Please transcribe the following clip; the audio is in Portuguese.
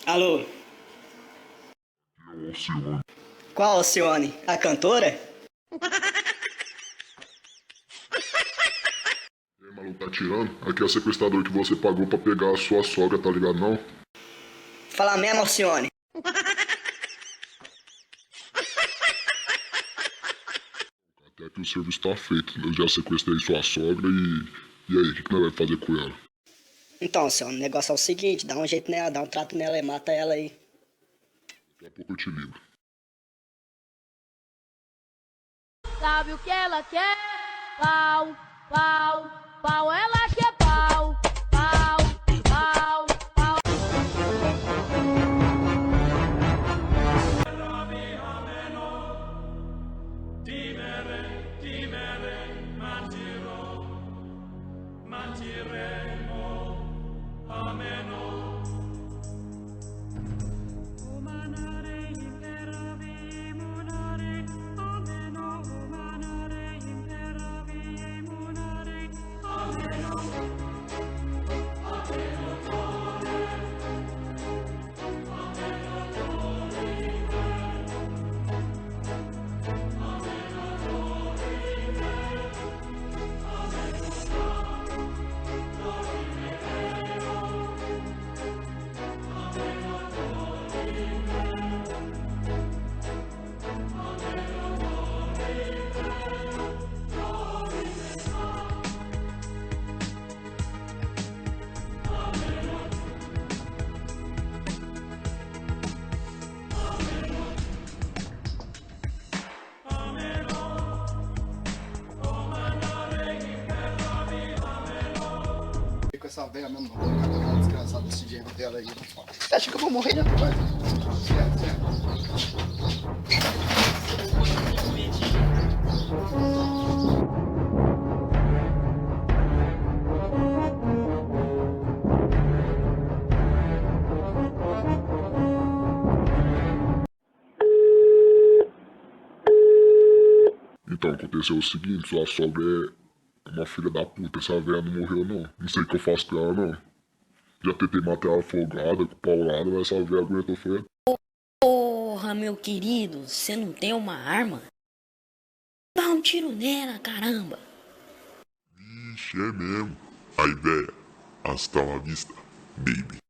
Alô? Alcione. Qual Alcione? A cantora? Maluco, tá tirando? Aqui é o sequestrador que você pagou pra pegar a sua sogra, tá ligado não? Fala mesmo, Alcione. Até que o serviço tá feito. Eu já sequestrei sua sogra e... E aí, o que nós vamos fazer com ela? Então, Alcione, o negócio é o seguinte, dá um jeito nela, dá um trato nela e mata ela aí. Daqui a pouco eu te ligo. Sabe o que ela quer? Pau, pau, pau, ela quer pau, pau, pau, pau. Com essa velha mesmo, não vou ficar com aquela desgraçada desse dinheiro dela aí. Você acha que eu vou morrer, né, pai? Então, aconteceu o seguinte, sua sogra é uma filha da puta, essa velha não morreu não. Não sei o que eu faço com ela não. Já tentei matar ela afogada, com paulada, mas essa velha aguentou foi. Porra, meu querido, você não tem uma arma? Dá um tiro nela, caramba! Ixi, é mesmo. Aí, velha, hasta la vista, baby.